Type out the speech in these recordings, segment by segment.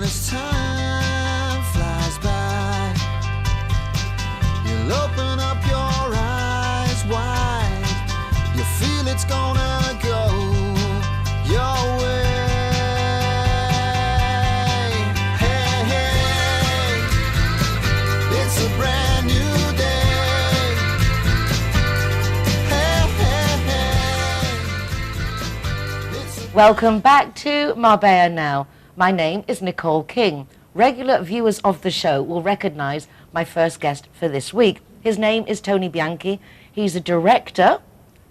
And as time flies by, you'll open up your eyes wide. You feel it's gonna go your way. Hey, hey, it's a brand new day. Hey, hey, hey. Welcome back to Marbella Now. My name is Nicole King. Regular viewers of the show will recognise my first guest for this week. His name is Tony Bianchi. He's a director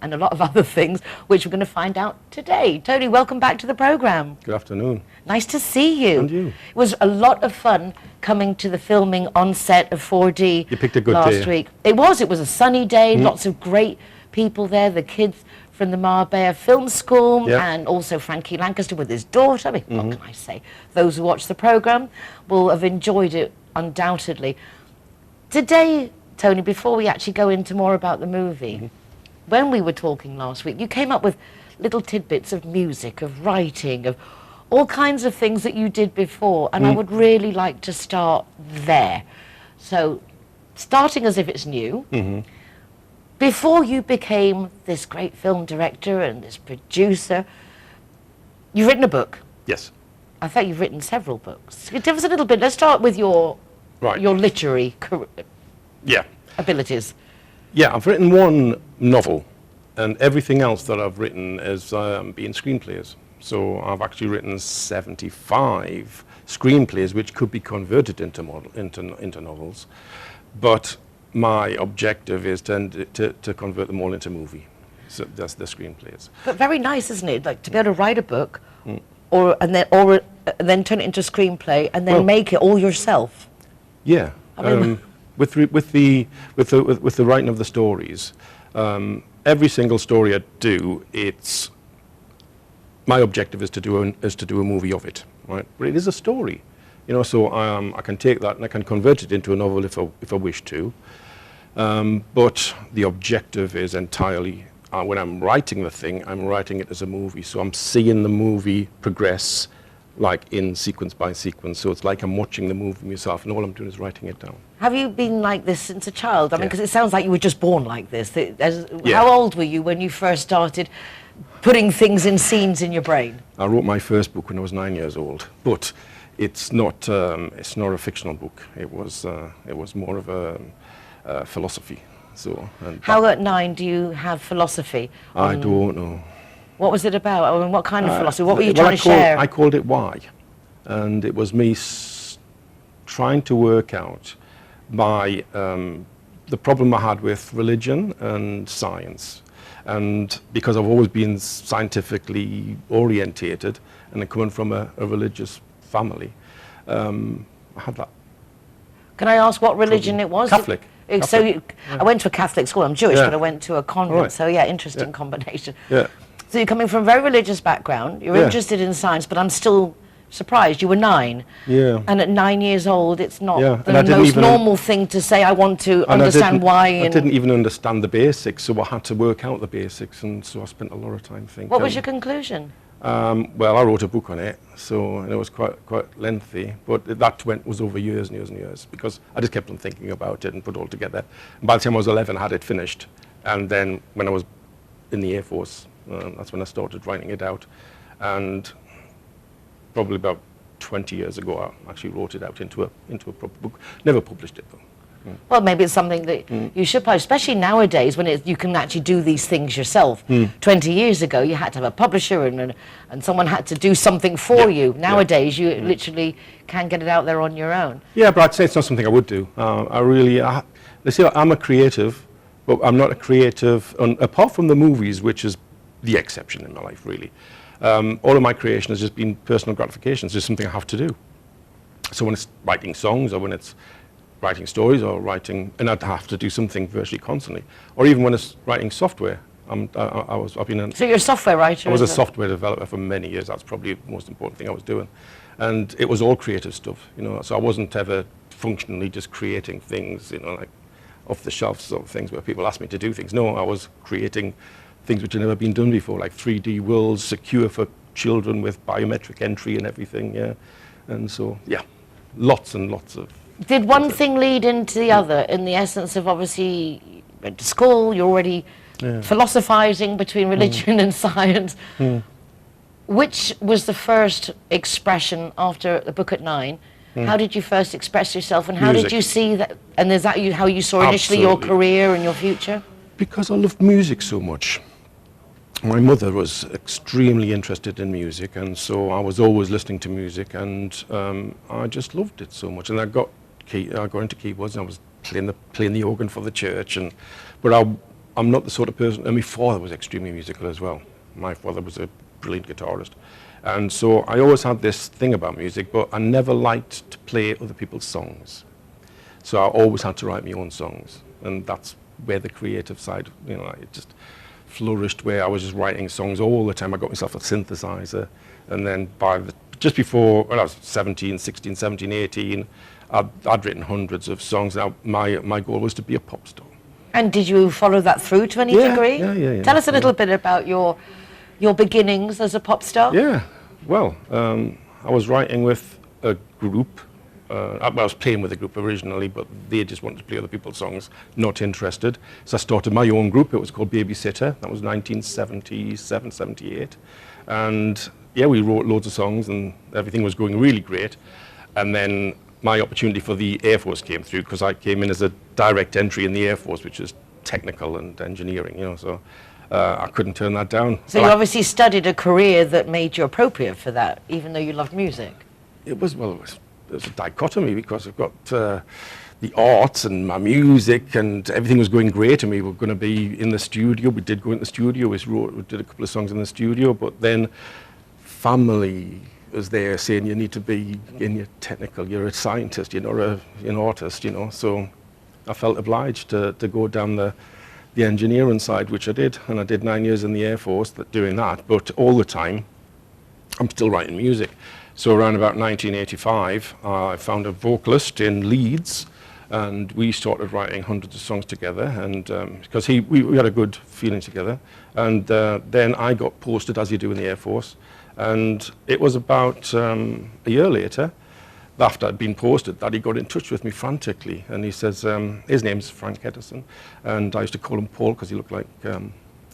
and a lot of other things, which we're going to find out today. Tony, welcome back to the programme. Good afternoon. Nice to see you. And you. It was a lot of fun coming to the filming on set of 4D You picked a good last day. week. It was a sunny day, lots of great people there, the kids from the Marbella Film School, Yep. and also Frankie Lancaster with his daughter. I mean, what can I say? Those who watch the programme will have enjoyed it undoubtedly. Today, Tony, before we actually go into more about the movie, when we were talking last week, you came up with little tidbits of music, of writing, of all kinds of things that you did before, and I would really like to start there. So, starting as if it's new, before you became this great film director and this producer, you've written a book. Yes. I think you've written several books. Tell us a little bit. Let's start with your Right. literary Yeah. abilities. Yeah, I've written one novel, and everything else that I've written has been screenplays. So I've actually written 75 screenplays, which could be converted into novels. But my objective is to convert them all into movie. So that's the screenplays. But very nice, isn't it? Like to be able to write a book, and then turn it into a screenplay, and then Well- make it all yourself. Yeah. I mean- With the writing of the stories, every single story I do, it's my objective is to do a movie of it, right? But it is a story, you know. So I can take that and I can convert it into a novel if I wish to. But the objective is entirely when I'm writing the thing, I'm writing it as a movie. So I'm seeing the movie progress, like in sequence by sequence. So it's like I'm watching the movie myself, and all I'm doing is writing it down. Have you been like this since a child? I mean, Yeah. because it sounds like you were just born like this. Yeah. How old were you when you first started putting things in scenes in your brain? I wrote my first book when I was 9 years old, but it's not a fictional book. It was more of a philosophy. So How at 9 do you have philosophy? I don't know. What was it about? I mean, what kind of philosophy? What were you trying to share? I called it Why, and it was me trying to work out the problem I had with religion and science. And because I've always been scientifically orientated and coming from a religious family, I had that. Can I ask what religion it was? Catholic. So I went to a Catholic school. I'm Jewish, Yeah. but I went to a convent. Right. So yeah, interesting combination. Yeah. So you're coming from a very religious background. You're Yeah. interested in science, but I'm still surprised. You were 9. Yeah. And at 9 years old, it's not Yeah, the and I didn't most even- normal thing to say, I want to And understand why. I And didn't even understand the basics, so I had to work out the basics, and so I spent a lot of time thinking. what was your conclusion? Well, I wrote a book on it, and it was quite lengthy, but that was over years and years and years, because I just kept on thinking about it and put it all together. And by the time I was 11, I had it finished, and then when I was in the Air Force, that's when I started writing it out, and probably about 20 years ago, I actually wrote it out into a proper book. Never published it, though. Well, maybe it's something that you should publish, especially nowadays when you can actually do these things yourself. 20 years ago, you had to have a publisher and someone had to do something for you. Nowadays, you literally can get it out there on your own. Yeah, but I'd say it's not something I would do. Let's say I'm a creative, but I'm not a creative, apart from the movies, which is the exception in my life, really. All of my creation has just been personal gratification. It's just something I have to do. So when it's writing songs, or when it's writing stories, or writing, and I'd have to do something virtually constantly, or even when it's writing software. So you're a software writer? I was a isn't it? software developer for many years. That's probably the most important thing I was doing, and it was all creative stuff, you know. So I wasn't ever functionally just creating things, you know, like off-the-shelf sort of things where people ask me to do things. No, I was creating things which had never been done before, like 3D worlds, secure for children with biometric entry and everything, yeah. And so, yeah, lots and lots of... Did one thing lead into the other, in the essence of, obviously, you went to school, you're already philosophizing between religion and science. Which was the first expression after the book at 9? How did you first express yourself, and how Music. did you see that, and is that how you saw initially your Absolutely. career and your future? Because I loved music so much. My mother was extremely interested in music, and so I was always listening to music, and I just loved it so much. And I got into keyboards, and I was playing the organ for the church. But I'm not the sort of person. And my father was extremely musical as well. My father was a brilliant guitarist, and so I always had this thing about music. But I never liked to play other people's songs, so I always had to write my own songs, and that's where the creative side, it just flourished, where I was just writing songs all the time. I got myself a synthesizer, and then just before, when I was 17, 16, 17, 18, I'd written hundreds of songs. Now, my goal was to be a pop star. And did you follow that through to any degree? Yeah. Tell us a little bit about your beginnings as a pop star. Yeah, well, I was writing with a group. I was playing with a group originally, but they just wanted to play other people's songs, not interested. So I started my own group. It was called Babysitter. That was 1977, 78. And yeah, we wrote loads of songs, and everything was going really great. And then my opportunity for the Air Force came through, because I came in as a direct entry in the Air Force, which is technical and engineering, so I couldn't turn that down. So you obviously studied a career that made you appropriate for that, even though you loved music. It was a dichotomy, because I've got the arts and my music, and everything was going great, and we were going to be in the studio. We did go in the studio. We did a couple of songs in the studio, but then family was there saying you need to be in your technical. You're a scientist. You're not an artist. So I felt obliged to go down the engineering side, which I did, and I did 9 years in the Air Force doing that. But all the time, I'm still writing music. So around about 1985, I found a vocalist in Leeds, and we started writing hundreds of songs together, and because we had a good feeling together. And then I got posted, as you do in the Air Force, and it was about a year later, after I'd been posted, that he got in touch with me frantically, and he says, his name's Frank Edison, and I used to call him Paul because he looked like,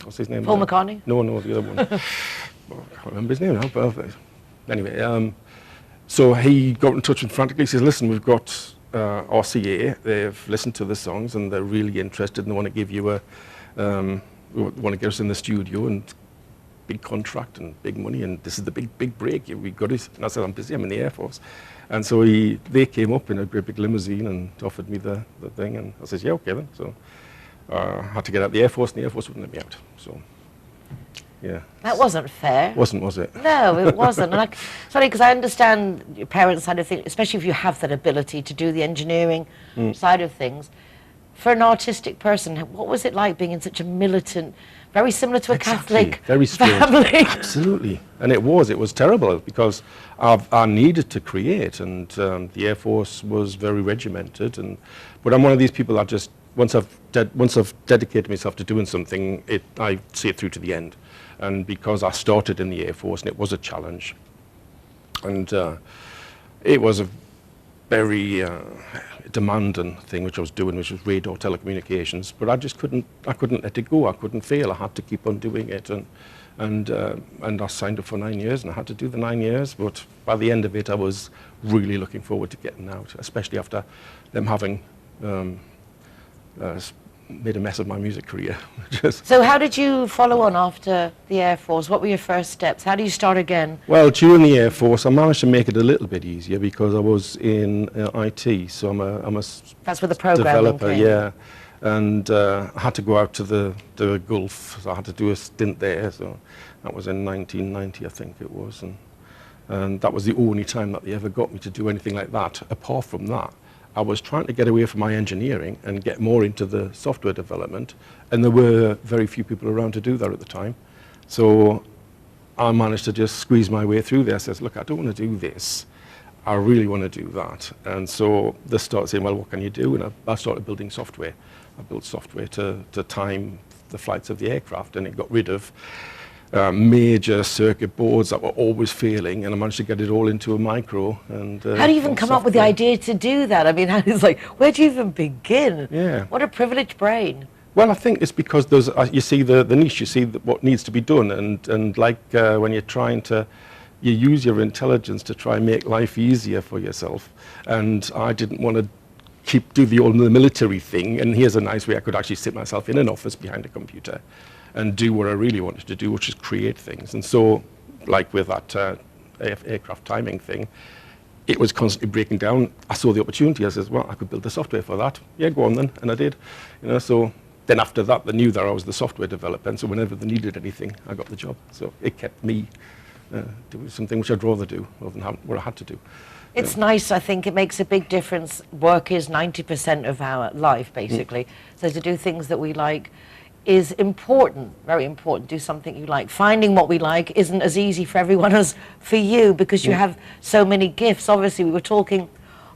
what's his name? Paul McCartney? No, the other one. Well, I can't remember his name now, but anyway, so he got in touch with me frantically. He says, listen, we've got RCA, they've listened to the songs, and they're really interested, and they want to give you want to get us in the studio, and big contract and big money, and this is the big break. We got it. And I said, I'm busy, I'm in the Air Force. And so they came up in a great big limousine and offered me the thing, and I said, yeah, okay then. So I had to get out of the Air Force, and the Air Force wouldn't let me out. So, yeah. That wasn't fair. Wasn't, was it? No, it wasn't. And sorry, because I understand your parents' side of things, especially if you have that ability to do the engineering side of things. For an artistic person, what was it like being in such a militant, very similar to a Catholic very family? Absolutely. And it was terrible, because I needed to create, and the Air Force was very regimented. But I'm one of these people that just, once I've dedicated myself to doing something, I see it through to the end. And because I started in the Air Force, and it was a challenge, and it was a very demanding thing which I was doing, which was radar telecommunications. But I couldn't let it go. I couldn't fail. I had to keep on doing it, and I signed up for 9 years, and I had to do the 9 years. But by the end of it, I was really looking forward to getting out, especially after them having made a mess of my music career. So how did you follow on after the Air Force? What were your first steps? How do you start again? Well, during the Air Force, I managed to make it a little bit easier, because I was in IT, so I'm a That's where the programming developer, came. yeah. And I had to go out to the Gulf, so I had to do a stint there. So that was in 1990, I think it was, and that was the only time that they ever got me to do anything like that. Apart from that, I was trying to get away from my engineering and get more into the software development, and there were very few people around to do that at the time. So I managed to just squeeze my way through there. I says, look, I don't want to do this. I really want to do that. And so they started saying, well, what can you do? And I started building software. I built software to time the flights of the aircraft, and it got rid of major circuit boards that were always failing, and I managed to get it all into a micro. And How do you even come up with the idea to do that? I mean, it's like, where do you even begin? Yeah. What a privileged brain. Well, I think it's because there's, you see the niche, you see what needs to be done, and like when you're trying to, you use your intelligence to try and make life easier for yourself. And I didn't want to do the old military thing, and here's a nice way I could actually sit myself in an office behind a computer and do what I really wanted to do, which is create things. And so, like with that aircraft timing thing, it was constantly breaking down. I saw the opportunity. I said, well, I could build the software for that. Yeah, go on then. And I did. You know, so then after that, they knew that I was the software developer. And so whenever they needed anything, I got the job. So it kept me doing something which I'd rather do rather than what I had to do. It's nice, I think it makes a big difference. Work is 90% of our life, basically. So to do things that we like is important, very important. Do something you like. Finding what we like isn't as easy for everyone as for you, because you have so many gifts. Obviously, we were talking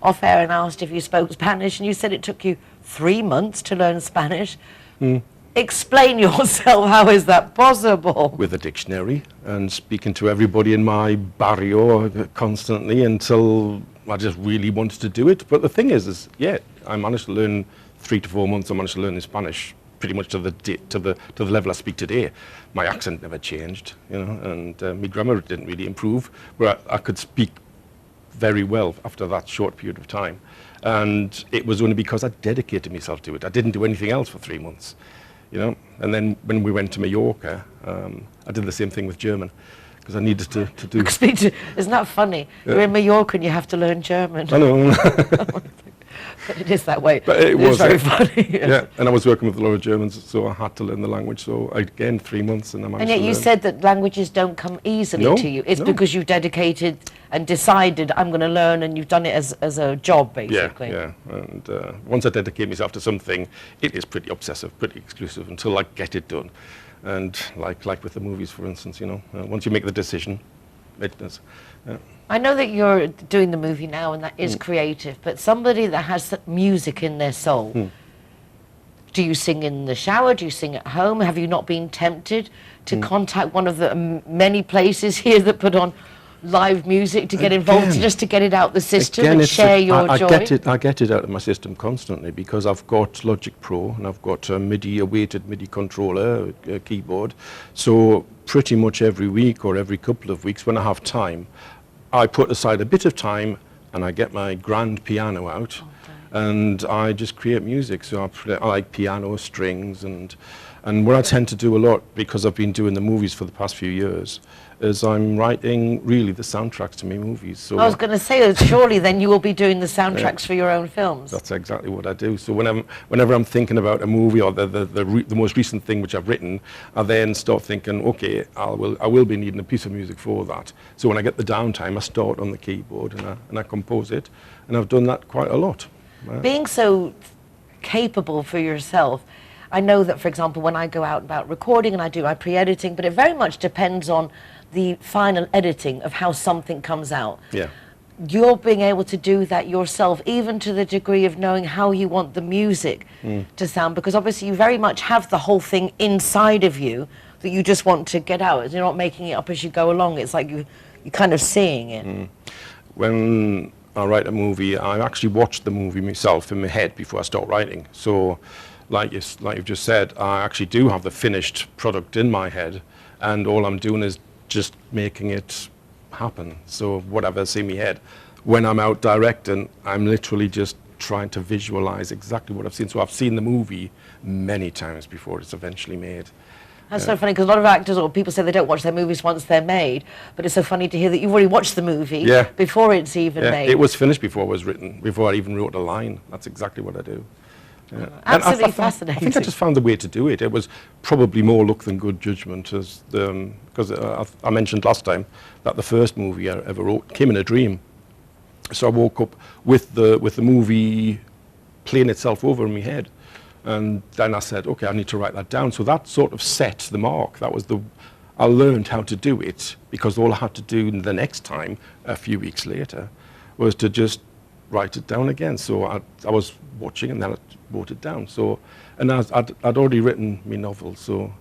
off air and asked if you spoke Spanish, and you said it took you 3 months to learn Spanish. Explain yourself. How is that possible? With a dictionary and speaking to everybody in my barrio constantly until I just really wanted to do it. But the thing is yeah, I managed to learn 3 to 4 months. I managed to learn in Spanish pretty much to the level I speak today. My accent never changed, you know, and my grammar didn't really improve, but I could speak very well after that short period of time. And it was only because I dedicated myself to it. I didn't do anything else for 3 months, you know. And then when we went to Mallorca, I did the same thing with German, because I needed to do. Isn't that funny? You're in Mallorca and you have to learn German. I know. But it is that way. But it was very funny. Yes. Yeah, and I was working with a lot of Germans, so I had to learn the language. So again, 3 months, and I managed And yet to you learn. said that languages don't come easily No, to you. It's no. because you've dedicated and decided, I'm going to learn, and you've done it as a job, basically. Yeah. And once I dedicate myself to something, it is pretty obsessive, pretty exclusive until I get it done. And like with the movies, for instance, you know, once you make the decision, it does. I know that you're doing the movie now, and that is creative, but somebody that has music in their soul, do you sing in the shower? Do you sing at home? Have you not been tempted to contact one of the many places here that put on live music to get involved, Again. just to get it out the system Again, and it's share your I joy? I get it out of my system constantly, because I've got Logic Pro and I've got a weighted MIDI controller, a keyboard. So pretty much every week or every couple of weeks, when I have time, I put aside a bit of time and I get my grand piano out, and I just create music. So I like piano, strings, and what I tend to do a lot, because I've been doing the movies for the past few years, is I'm writing really the soundtracks to my movies. So I was going to say, surely then you will be doing the soundtracks for your own films. that's exactly what I do. So whenever I'm thinking about a movie or the most recent thing which I've written, I then start thinking, okay, I will be needing a piece of music for that. So when I get the downtime, I start on the keyboard and I compose it, and I've done that quite a lot. Being so capable for yourself, I know that, for example, when I go out about recording and I do my pre-editing, but it very much depends on the final editing of how something comes out. Yeah. You're being able to do that yourself, even to the degree of knowing how you want the music to sound, because obviously you very much have the whole thing inside of you that you just want to get out. You're not making it up as you go along. It's like you're kind of seeing it. When I write a movie, I actually watch the movie myself in my head before I start writing. So like you've just said, I actually do have the finished product in my head, and all I'm doing is just making it happen. So whatever's in my head, when I'm out directing, I'm literally just trying to visualize exactly what I've seen. So I've seen the movie many times before it's eventually made. That's so funny, because a lot of actors or people say they don't watch their movies once they're made, but it's so funny to hear that you've already watched the movie before it's even made. It was finished before it was written, before I even wrote a line. That's exactly what I do. Yeah. Absolutely And fascinating. I think I just found the way to do it. It was probably more luck than good judgment, because I mentioned last time that the first movie I ever wrote came in a dream. So I woke up with the movie playing itself over in my head, and then I said, okay, I need to write that down. So that sort of set the mark. I learned how to do it, because all I had to do the next time, a few weeks later, was to just write it down again. So I was watching, and then I wrote it down. So, and I'd already written my novel, so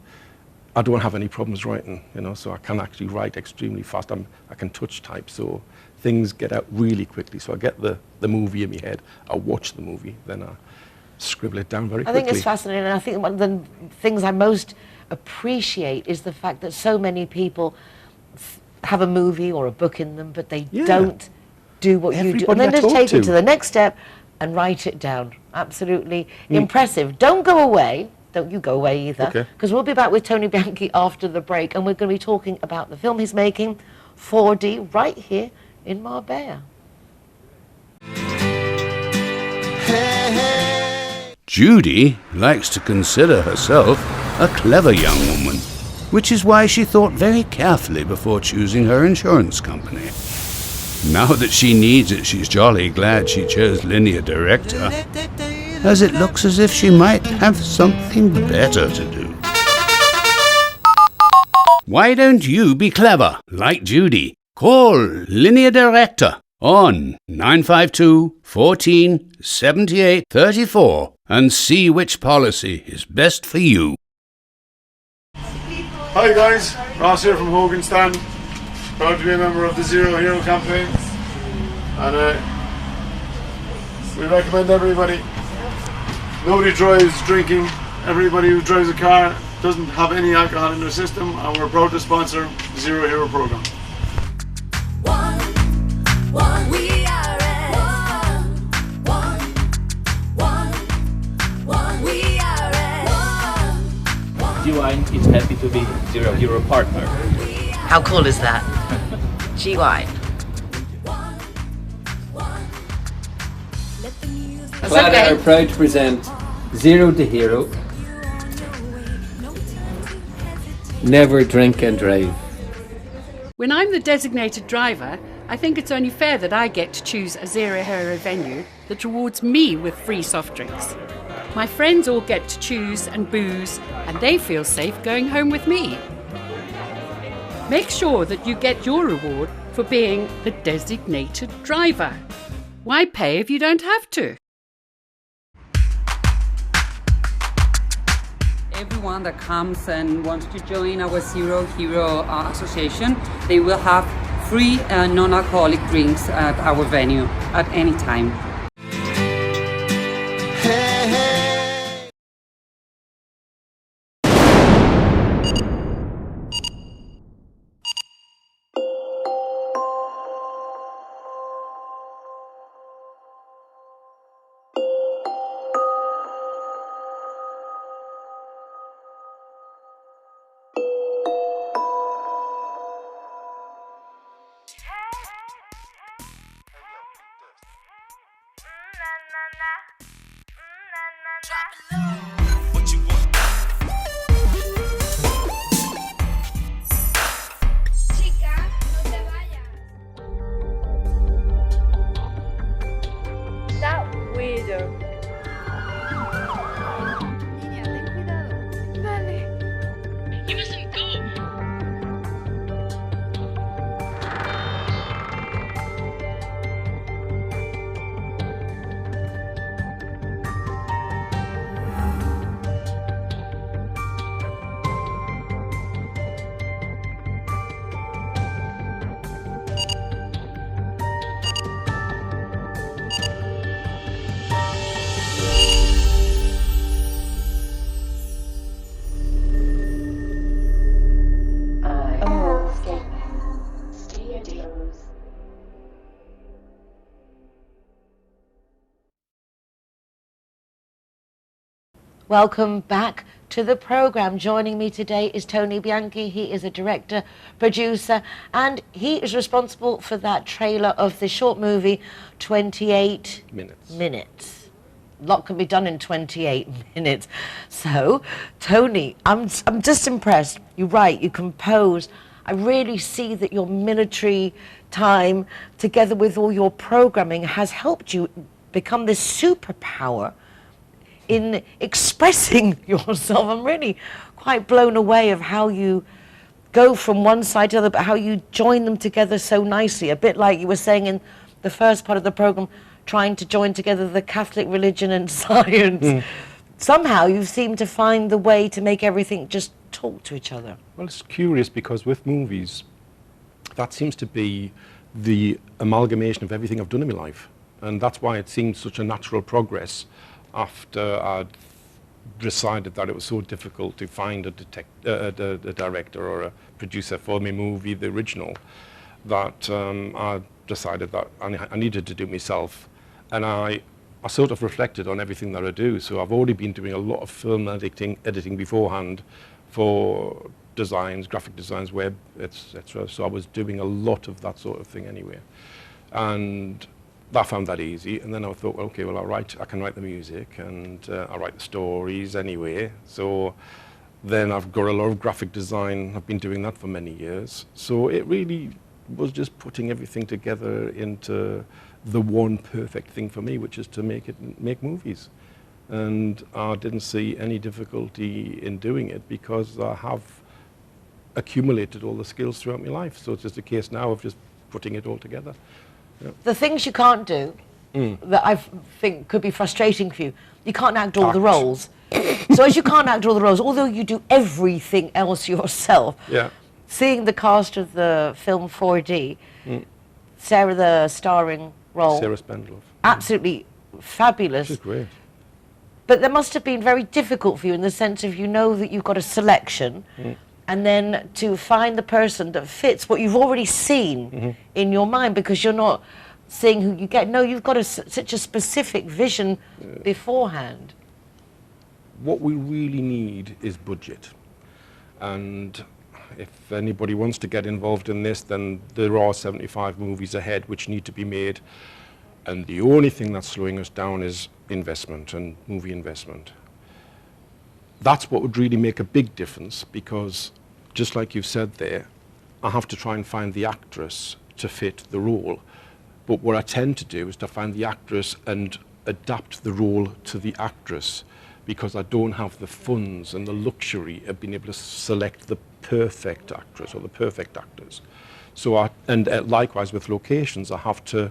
I don't have any problems writing, you know, so I can actually write extremely fast. I can touch type, so things get out really quickly. So I get the movie in my head, I watch the movie, then I scribble it down very quickly. I think it's fascinating, and I think one of the things I most appreciate is the fact that so many people have a movie or a book in them, but they don't do what you do. And then just take it to the next step and write it down. Absolutely impressive. Don't go away. Don't you go away either. Because we'll be back with Tony Bianchi after the break, and we're going to be talking about the film he's making, 4D, right here in Marbella. Judy likes to consider herself a clever young woman, which is why she thought very carefully before choosing her insurance company. Now that she needs it, she's jolly glad she chose Linear Director, as it looks as if she might have something better to do. Why don't you be clever, like Judy? Call Linear Director on 952 14 78 34 and see which policy is best for you. Hi guys, Ross here from Hogan Stand. Proud to be a member of the Zero Hero campaign, and we recommend everybody. Nobody drives drinking. Everybody who drives a car doesn't have any alcohol in their system, and we're proud to sponsor the Zero Hero program. One, we are at one, we are at G-Wine is happy to be Zero Hero partner. How cool is that? G-Wine. Clara are proud to present Zero to Hero. Never drink and drive. When I'm the designated driver, I think it's only fair that I get to choose a Zero Hero venue that rewards me with free soft drinks. My friends all get to choose and booze, and they feel safe going home with me. Make sure that you get your reward for being the designated driver. Why pay if you don't have to? Everyone that comes and wants to join our Zero Hero Association, they will have free non-alcoholic drinks at our venue at any time. Welcome back to the program. Joining me today is Tony Bianchi. He is a director, producer, and he is responsible for that trailer of the short movie, 28 minutes. A lot can be done in 28 minutes. So, Tony, I'm just impressed. You write, you compose. I really see that your military time, together with all your programming, has helped you become this superpower in expressing yourself. I'm really quite blown away of how you go from one side to the other, but how you join them together so nicely. A bit like you were saying in the first part of the program, trying to join together the Catholic religion and science. Somehow you seem to find the way to make everything just talk to each other? Well, it's curious because with movies, that seems to be the amalgamation of everything I've done in my life. And that's why it seemed such a natural progress after I'd decided that it was so difficult to find a director or a producer for my movie, the original, that I decided that I needed to do myself. And I sort of reflected on everything that I do. So I've already been doing a lot of film editing beforehand for designs, graphic designs, web, etc. So I was doing a lot of that sort of thing anyway. And I found that easy. And then I thought, okay, well, I can write the music and I write the stories anyway. So then I've got a lot of graphic design. I've been doing that for many years. So it really was just putting everything together into the one perfect thing for me, which is to make movies. And I didn't see any difficulty in doing it because I have accumulated all the skills throughout my life. So it's just a case now of just putting it all together. Yeah. The things you can't do that I think could be frustrating for you, you can't act all the roles. So as you can't act all the roles, although you do everything else yourself, Yeah. seeing the cast of the film 4D, Sarah, the starring role, Sarah Spendlove. absolutely fabulous. She's great. But that must have been very difficult for you in the sense of you know that you've got a selection and then to find the person that fits what you've already seen in your mind, because you're not seeing who you get. No, you've got such a specific vision beforehand. What we really need is budget. And if anybody wants to get involved in this, then there are 75 movies ahead which need to be made. And the only thing that's slowing us down is investment and movie investment. That's what would really make a big difference, because just like you've said there, I have to try and find the actress to fit the role. But what I tend to do is to find the actress and adapt the role to the actress, because I don't have the funds and the luxury of being able to select the perfect actress or the perfect actors. So likewise with locations, I have to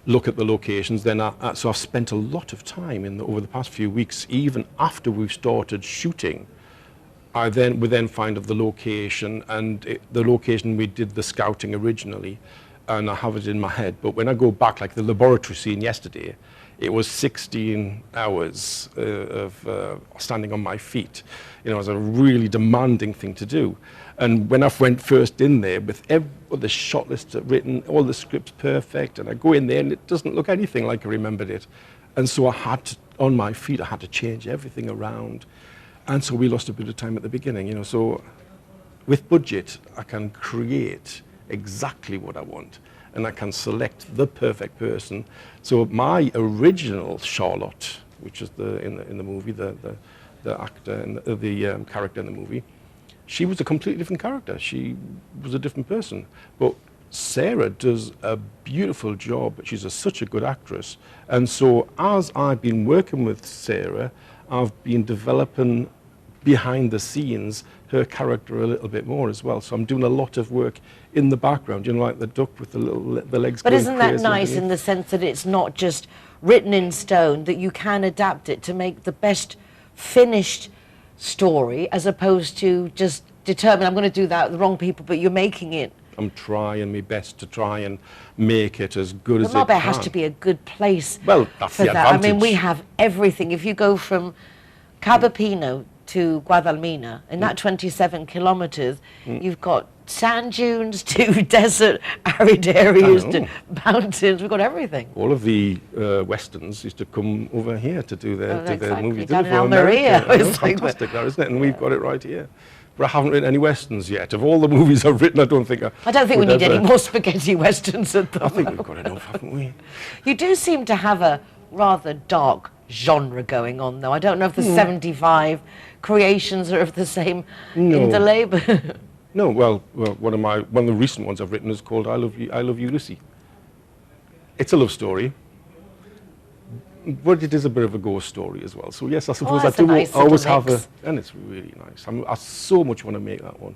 look at the locations. Then so I've spent a lot of time over the past few weeks, even after we've started shooting. We then find of the location, and the location we did the scouting originally, and I have it in my head. But when I go back, like the laboratory scene yesterday, it was 16 hours of standing on my feet. You know, it was a really demanding thing to do. And when I went first in there with the shot list written, all the scripts perfect, and I go in there and it doesn't look anything like I remembered it. And so I had to, on my feet, I had to change everything around. And so we lost a bit of time at the beginning, you know. So with budget, I can create exactly what I want, and I can select the perfect person. So my original Charlotte, which is in the movie, the actor and the character in the movie, she was a completely different character. She was a different person. But Sarah does a beautiful job. She's such a good actress. And so as I've been working with Sarah, I've been developing behind the scenes her character a little bit more as well. So I'm doing a lot of work in the background, you know, like the duck with the legs But going isn't that crazy nice underneath. in the sense that it's not just written in stone, that you can adapt it to make the best finished story, as opposed to just determine, I'm going to do that with the wrong people, but you're making it. I'm trying my best to try and make it as good as it Marbella can. has to be a good place Well, that's for the that. I mean, we advantage. have everything. If you go from Cabo Pino to Guadalmina, in that 27 kilometers, you've got sand dunes to desert, arid areas to mountains. We've got everything. All of the Westerns used to come over here to do their, exactly. movies. Down Did in it for Almeria. America. I know, It's like- fantastic, that, isn't it? And we've got it right here. But I haven't written any Westerns yet. Of all the movies I've written, I don't think I don't think we would need any ever- more spaghetti westerns at the I think moment. we've got enough, haven't we? You do seem to have a rather dark genre going on, though. I don't know if the 75 creations are of the same in the label. No, well, one of the recent ones I've written is called I Love You, Lucy. It's a love story, but it is a bit of a ghost story as well. So yes, I suppose I that's a do nice always little have mix. and it's really nice. I so much want to make that one.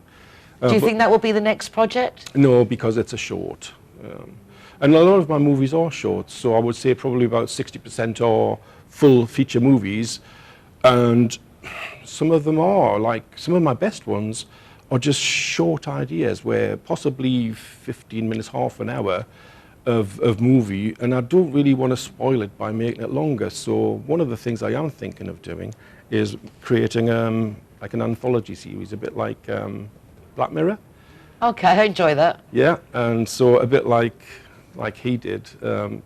Do you but- think that will be the next project? No, because it's a short. And a lot of my movies are short, so I would say probably about 60% are full feature movies. And some of them are, like some of my best ones are just short ideas where possibly 15 minutes, half an hour of movie, and I don't really want to spoil it by making it longer. So one of the things I am thinking of doing is creating like an anthology series, a bit like Black Mirror. Okay, I enjoy that. Yeah, and so a bit like he did,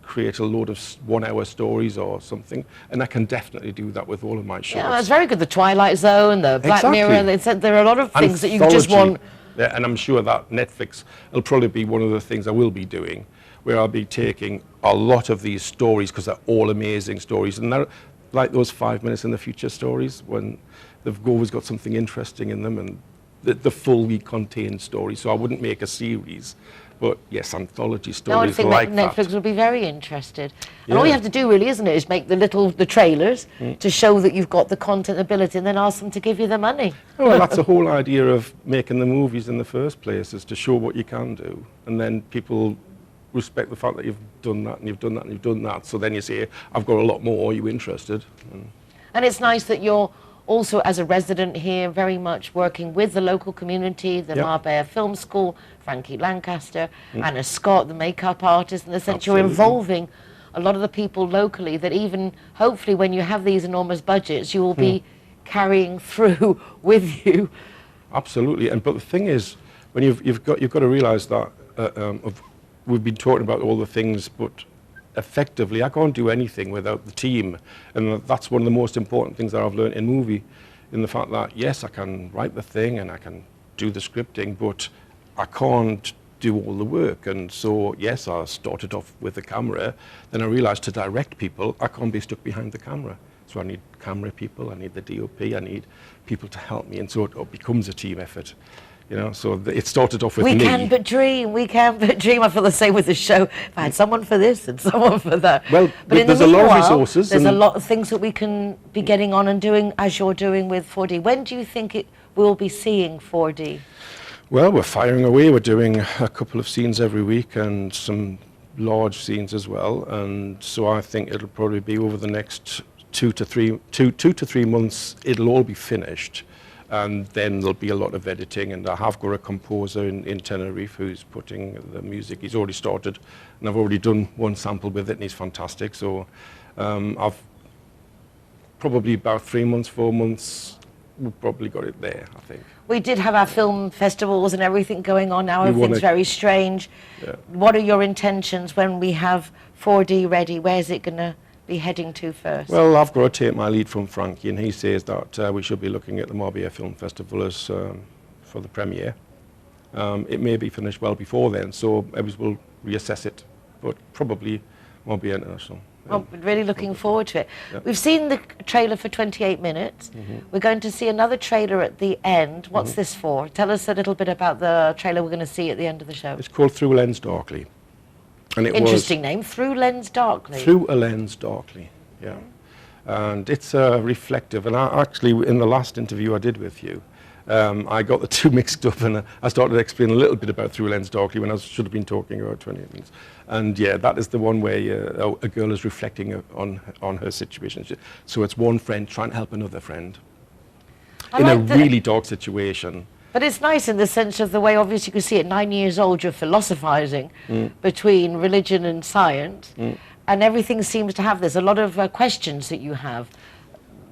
create a load of 1 hour stories or something, and I can definitely do that with all of my shorts. Yeah, that's very good. The Twilight Zone, the Black Exactly. Mirror. They said there are a lot of things that you just Anthology. want. Yeah, and I'm sure that Netflix will probably be one of the things I will be doing, where I'll be taking a lot of these stories, because they're all amazing stories, and they're like those 5 minutes in the future stories, when they've always got something interesting in them, and the fully contained story. So I wouldn't make a series, but yes, anthology No, I stories think like that Netflix that. will be very interested. And all you Yeah. have to do, really, isn't it, is make the trailers to show that you've got the content ability, and then ask them to give you the money. Oh, well, that's the whole idea of making the movies in the first place, is to show what you can do, and then people respect the fact that you've done that and you've done that and you've done that. So then you say, I've got a lot more, are you interested? And it's nice that you're also, as a resident here, very much working with the local community, the Yep. Marbella Film School, Frankie Lancaster, Anna Scott, the makeup artist, in the sense you're Absolutely. involving a lot of the people locally that even, hopefully, when you have these enormous budgets, you will be carrying through with you. Absolutely, but the thing is, when you've got to realise that we've been talking about all the things, but effectively, I can't do anything without the team, and that's one of the most important things that I've learned in movie, in the fact that yes, I can write the thing and I can do the scripting, but I can't do all the work. And so yes, I started off with the camera, then I realised to direct people, I can't be stuck behind the camera. So I need camera people, I need the DOP, I need people to help me, and so it becomes a team effort. You know, so it started off with We me. can but dream, we can but dream. I feel the same with the show. If I had someone for this and someone for that. Well, but in there's the a lot of meanwhile, resources there's a and- lot of things that we can be getting on and doing, as you're doing with 4D. When do you think we'll be seeing 4D? Well, we're firing away. We're doing a couple of scenes every week and some large scenes as well. And so I think it'll probably be over the next 2 to 3 months, it'll all be finished. And then there'll be a lot of editing, and I have got a composer in Tenerife who's putting the music. He's already started, and I've already done one sample with it, and he's fantastic. So I've probably about 3 months, 4 months, we've probably got it there, I think. We did have our film festivals and everything going on now. We Everything's wanna- very strange. Yeah. What are your intentions when we have 4D ready? Where's it going to be heading to first? Well, I've got to take my lead from Frankie, and he says that we should be looking at the Marbella Film Festival as for the premiere. It may be finished well before then, so maybe we'll reassess it, but probably Marbella International. Well, we're really looking forward to it. Yeah. We've seen the trailer for 28 minutes. We're going to see another trailer at the end. What's this for? Tell us a little bit about the trailer we're going to see at the end of the show. It's called Through a Lens Darkly. And it Interesting name, Through Lens Darkly. Through a Lens Darkly, yeah. And it's reflective, and I actually, in the last interview I did with you, I got the two mixed up, and I started explaining a little bit about Through a Lens Darkly when I should have been talking about 28 minutes. And yeah, that is the one where a girl is reflecting on her situation. So it's one friend trying to help another friend I in a like that- really dark situation. But it's nice in the sense of the way, obviously, you can see at 9 years old, you're philosophizing between religion and science, and everything seems to have this. A lot of questions that you have.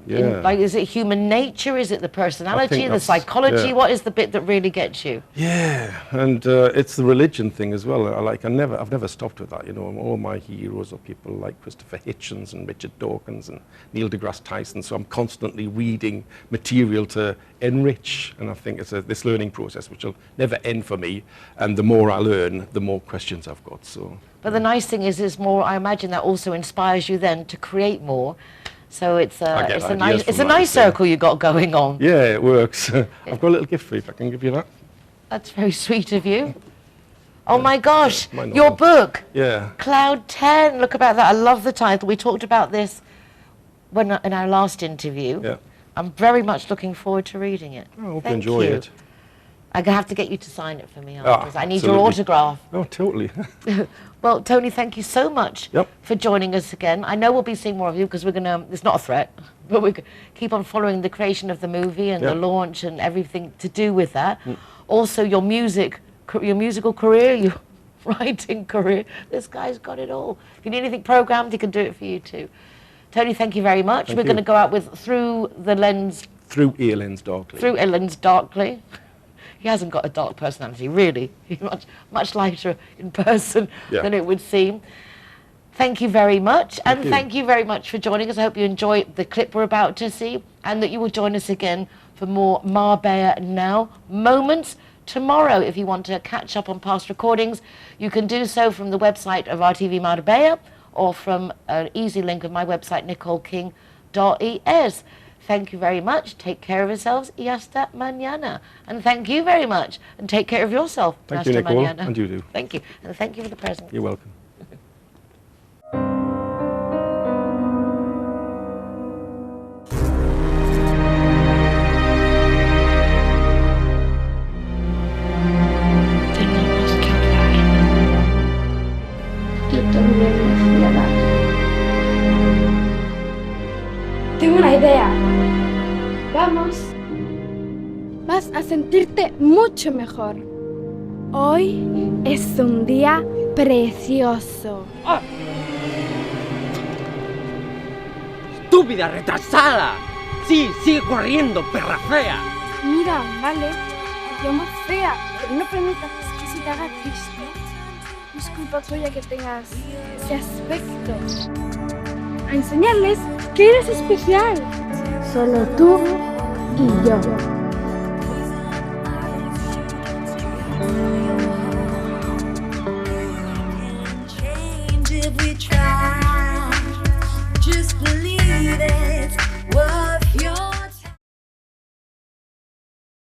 Yeah. Like, is it human nature? Is it the personality, the that's- psychology? yeah. What is the bit that really gets you? Yeah, and it's the religion thing as well. I've never stopped with that. You know, all my heroes are people like Christopher Hitchens and Richard Dawkins and Neil deGrasse Tyson. So I'm constantly reading material to enrich, and I think it's this learning process which will never end for me. And the more I learn, the more questions I've got. So. But the nice thing is more. I imagine that also inspires you then to create more. So it's I get a ideas nice from that, nice yeah. circle you got going on. Yeah, it works. I've got a little gift for you. If I can give you that. That's very sweet of you. Oh my gosh, my your novel. book, Yeah. Cloud 10. Look about that. I love the title. We talked about this in our last interview. Yeah. I'm very much looking forward to reading it. I hope you Thank enjoy you. it. I'm going to have to get you to sign it for me afterwards. I need your absolutely. autograph. Oh, totally. Well, Tony, thank you so much Yep. for joining us again. I know we'll be seeing more of you because we're going to, it's not a threat. but we keep on following the creation of the movie and the launch and everything to do with that. Also, your musical career, your writing career. This guy's got it all. If you need anything programmed, he can do it for you too. Tony, thank you very much. We're going to go out with Through the Lens. Through Ear Lens Darkly. Through Ear Lens Darkly. He hasn't got a dark personality, really. He's much lighter in person than it would seem. Thank you very much, and thank you very much for joining us. I hope you enjoyed the clip we're about to see, and that you will join us again for more Marbella Now moments tomorrow. If you want to catch up on past recordings, you can do so from the website of RTV Marbella or from an easy link of my website, nicoleking.es. Thank you very much. Take care of yourselves. Y hasta mañana. And thank you very much. And take care of yourself. Thank you, Nicole. And you do. Thank you. And thank you for the present. You're welcome. Tenemos que hablar. Yo también me fui a dar. Tengo una idea. Vamos. Vas a sentirte mucho mejor. Hoy es un día precioso. ¡Estúpida retrasada! Sí, sigue corriendo, perra fea. Mira, vale, yo muy fea, pero no permitas que se te haga triste. No es culpa tuya que tengas ese aspecto. A enseñarles que eres especial. Solo tú y yo.